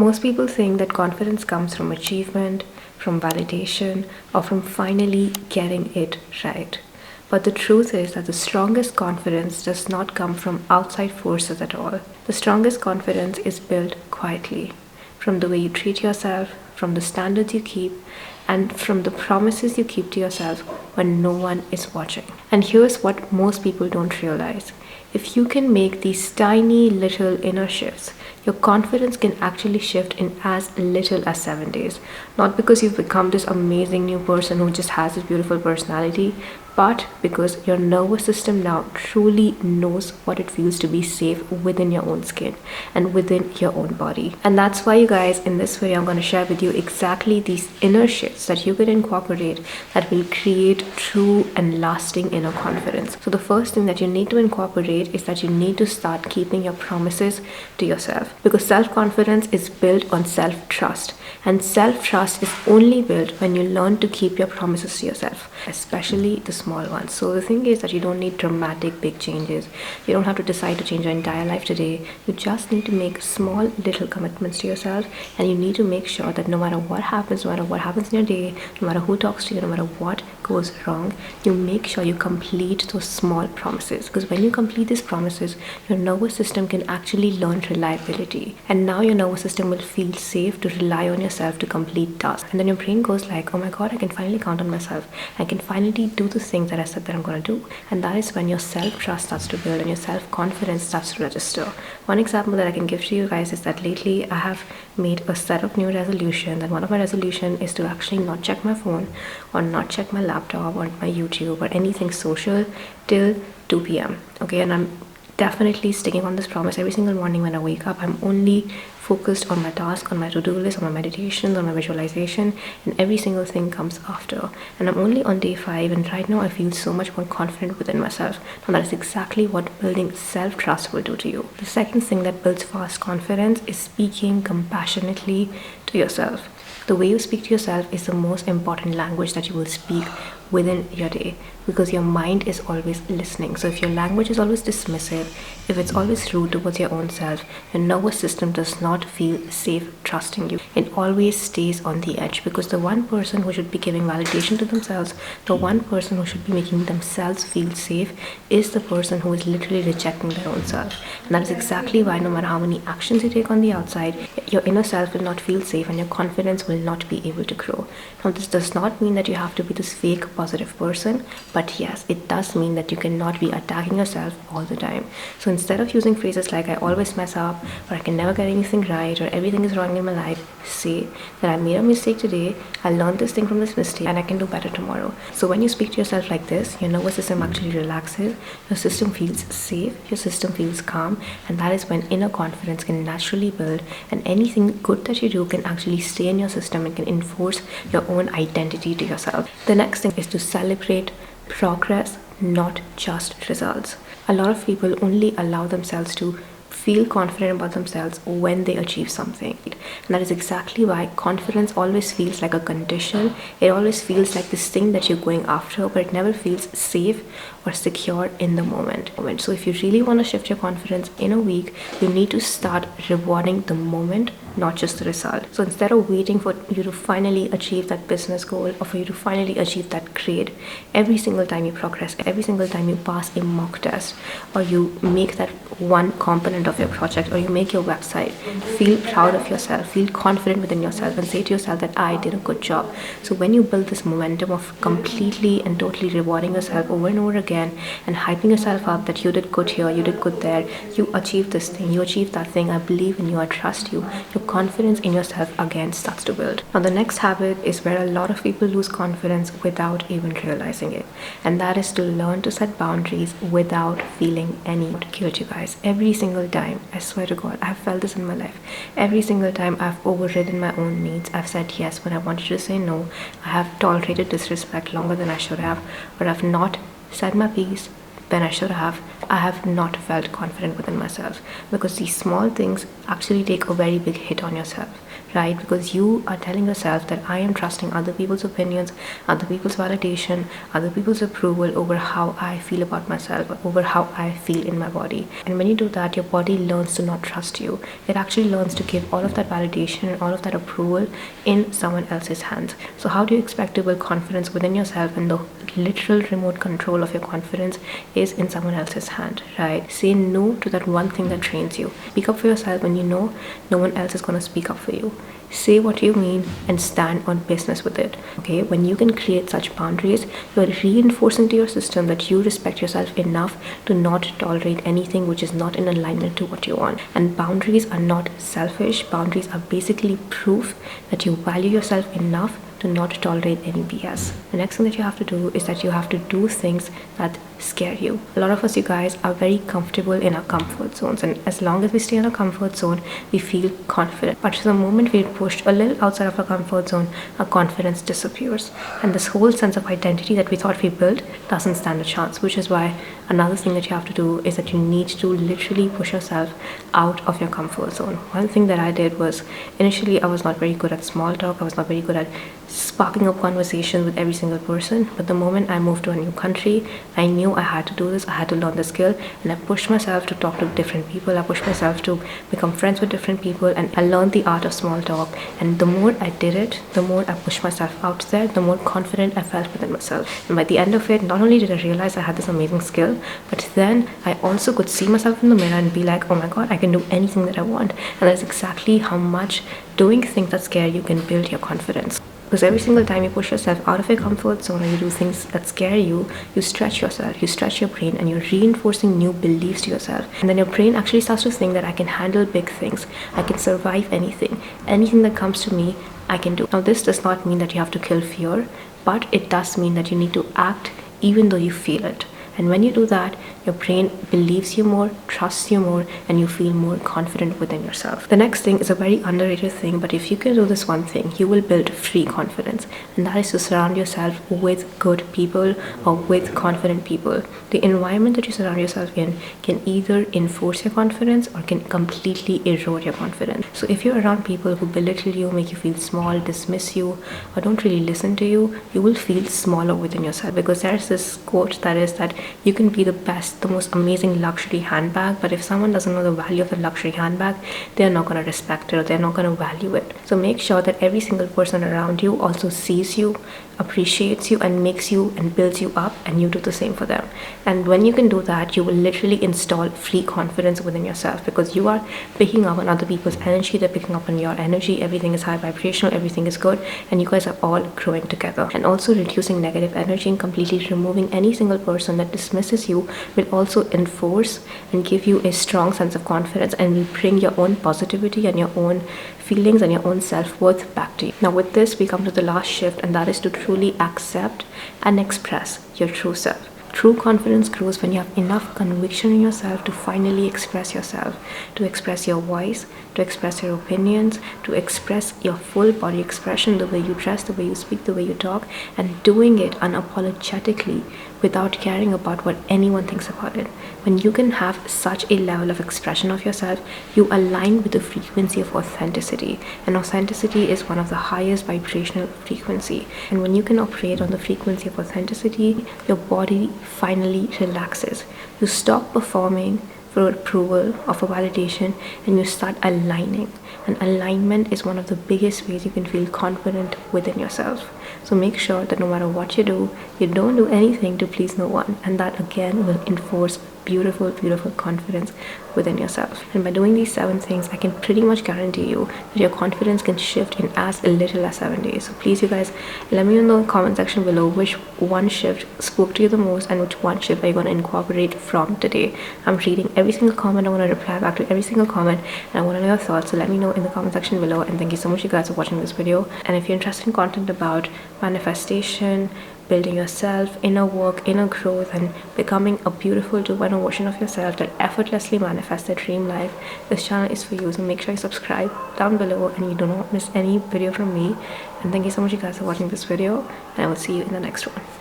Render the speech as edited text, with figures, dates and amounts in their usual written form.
Most people think that confidence comes from achievement, from validation, or from finally getting it right. But the truth is that the strongest confidence does not come from outside forces at all. The strongest confidence is built quietly, from the way you treat yourself, from the standards you keep, and from the promises you keep to yourself when no one is watching. And here's what most people don't realize. If you can make these tiny little inner shifts, your confidence can actually shift in as little as 7 days. Not because you've become this amazing new person who just has this beautiful personality, but because your nervous system now truly knows what it feels to be safe within your own skin and within your own body. And that's why, you guys, in this video I'm going to share with you exactly these inner shifts that you can incorporate that will create true and lasting inner confidence. So the first thing that you need to incorporate is that you need to start keeping your promises to yourself, because self-confidence is built on self-trust, and self-trust is only built when you learn to keep your promises to yourself, especially the small ones. So the thing is that you don't need dramatic big changes. You don't have to decide to change your entire life today. You just need to make small little commitments to yourself, and you need to make sure that no matter what happens, no matter what happens in your day, no matter who talks to you, no matter what goes wrong, you make sure you complete those small promises, because when you complete these promises, your nervous system can actually learn reliability, and now your nervous system will feel safe to rely on yourself to complete tasks. And then your brain goes like, oh my god, I can finally count on myself. I can finally do the things that I said that I'm going to do. And that is when your self-trust starts to build and your self-confidence starts to register. One example that I can give to you guys is that lately I have made a set of new resolutions, and one of my resolutions is to actually not check my phone or not check my laptop or my YouTube or anything social till 2 p.m. Okay, and I'm definitely sticking on this promise. Every single morning when I wake up, I'm only focused on my task, on my to-do list, on my meditations, on my visualization, and every single thing comes after. And I'm only on day 5, and right now I feel so much more confident within myself. And that is exactly what building self-trust will do to you. The second thing that builds fast confidence is speaking compassionately to yourself. The way you speak to yourself is the most important language that you will speak within your day, because your mind is always listening. So if your language is always dismissive, if it's always rude towards your own self, your nervous system does not feel safe trusting you. It always stays on the edge, because the one person who should be giving validation to themselves, the one person who should be making themselves feel safe, is the person who is literally rejecting their own self. And that is exactly why no matter how many actions you take on the outside, your inner self will not feel safe and your confidence will not be able to grow. Now, this does not mean that you have to be this fake positive person, but yes, it does mean that you cannot be attacking yourself all the time. So instead of using phrases like I always mess up, or I can never get anything right, or everything is wrong in my life, say that I made a mistake today, I learned this thing from this mistake, and I can do better tomorrow. So when you speak to yourself like this, your nervous system actually relaxes, your system feels safe, your system feels calm, and that is when inner confidence can naturally build, and anything good that you do can actually stay in your system and can enforce your own identity to yourself. The next thing is to celebrate progress, not just results. A lot of people only allow themselves to feel confident about themselves when they achieve something, and that is exactly why confidence always feels like a condition. It always feels like this thing that you're going after, but it never feels safe or secure in the moment. So if you really want to shift your confidence in a week, you need to start rewarding the moment, not just the result. So instead of waiting for you to finally achieve that business goal, or for you to finally achieve that grade, every single time you progress, every single time you pass a mock test, or you make that one component of your project, or you make your website, feel proud of yourself, feel confident within yourself, and say to yourself that I did a good job. So when you build this momentum of completely and totally rewarding yourself over and over again, and hyping yourself up that you did good here, you did good there, you achieved this thing, you achieved that thing, I believe in you, I trust you, your confidence in yourself again starts to build. Now the next habit is where a lot of people lose confidence without even realizing it, and that is to learn to set boundaries without feeling any guilt. You guys, every single time, I swear to God, I have felt this in my life. Every single time I've overridden my own needs, I've said yes when I wanted to say no, I have tolerated disrespect longer than I should have, or I've not said my piece, than I should have, I have not felt confident within myself, because these small things actually take a very big hit on yourself, right? Because you are telling yourself that I am trusting other people's opinions, other people's validation, other people's approval over how I feel about myself, over how I feel in my body. And when you do that, your body learns to not trust you. It actually learns to give all of that validation and all of that approval in someone else's hands. So how do you expect to build confidence within yourself when the literal remote control of your confidence is in someone else's hand, right? Say no to that one thing that drains you. Speak up for yourself when you know no one else is going to speak up for you. Say what you mean and stand on business with it. Okay, when you can create such boundaries, you are reinforcing to your system that you respect yourself enough to not tolerate anything which is not in alignment to what you want. And boundaries are not selfish. Boundaries are basically proof that you value yourself enough to not tolerate any BS. The next thing that you have to do is that you have to do things that scare you. A lot of us, you guys, are very comfortable in our comfort zones, and as long as we stay in our comfort zone, we feel confident. But the moment we push a little outside of our comfort zone, our confidence disappears, and this whole sense of identity that we thought we built doesn't stand a chance. Which is why another thing that you have to do is that you need to literally push yourself out of your comfort zone. One thing that I did was, initially I was not very good at small talk. I was not very good at sparking up conversation with every single person. But the moment I moved to a new country, I knew I had to do this. I had to learn the skill, and I pushed myself to talk to different people. I pushed myself to become friends with different people, and I learned the art of small talk. And the more I did it, the more I pushed myself out there, the more confident I felt within myself. And by the end of it, not only did I realize I had this amazing skill, but then I also could see myself in the mirror and be like, oh my god, I can do anything that I want. And that's exactly how much doing things that scare you can build your confidence. Because every single time you push yourself out of your comfort zone or you do things that scare you, you stretch yourself, you stretch your brain, and you're reinforcing new beliefs to yourself. And then your brain actually starts to think that I can handle big things, I can survive anything that comes to me, I can do. Now, this does not mean that you have to kill fear, but it does mean that you need to act even though you feel it. And when you do that, your brain believes you more, trusts you more, and you feel more confident within yourself. The next thing is a very underrated thing, but if you can do this one thing, you will build free confidence. And that is to surround yourself with good people or with confident people. The environment that you surround yourself in can either enforce your confidence or can completely erode your confidence. So if you're around people who belittle you, make you feel small, dismiss you, or don't really listen to you, you will feel smaller within yourself. Because there's this quote that is that you can be the best, the most amazing luxury handbag, but if someone doesn't know the value of the luxury handbag, they're not going to respect it or they're not going to value it. So make sure that every single person around you also sees you, appreciates you, and makes you and builds you up, and you do the same for them. And when you can do that, you will literally install free confidence within yourself, because you are picking up on other people's energy, they're picking up on your energy, everything is high vibrational, everything is good, and you guys are all growing together. And also reducing negative energy and completely removing any single person that dismisses you will also enforce and give you a strong sense of confidence, and will bring your own positivity and your own feelings and your own self-worth back to you. Now with this, we come to the last shift, and that is to truly accept and express your true self. True confidence grows when you have enough conviction in yourself to finally express yourself, to express your voice, to express your opinions, to express your full body expression, the way you dress, the way you speak, the way you talk, and doing it unapologetically without caring about what anyone thinks about it. When you can have such a level of expression of yourself, you align with the frequency of authenticity. And authenticity is one of the highest vibrational frequency. And when you can operate on the frequency of authenticity, your body finally relaxes. You stop performing for approval or for validation, and you start aligning. And alignment is one of the biggest ways you can feel confident within yourself. So make sure that no matter what you do, you don't do anything to please no one. And that again will enforce beautiful, beautiful confidence within yourself. And by doing these 7 things, I can pretty much guarantee you that your confidence can shift in as little as 7 days. So please, you guys, let me know in the comment section below which one shift spoke to you the most, and which one shift are you going to incorporate from today. I'm reading every single comment. I want to reply back to every single comment, and I want to know your thoughts. So let me know in the comment section below. And thank you so much, you guys, for watching this video. And if you're interested in content about manifestation, building yourself, inner work, inner growth, and becoming a beautiful 2.0 version of yourself that effortlessly manifests their dream life, this channel is for you. So make sure you subscribe down below and you do not miss any video from me. And thank you so much, you guys, for watching this video, and I will see you in the next one.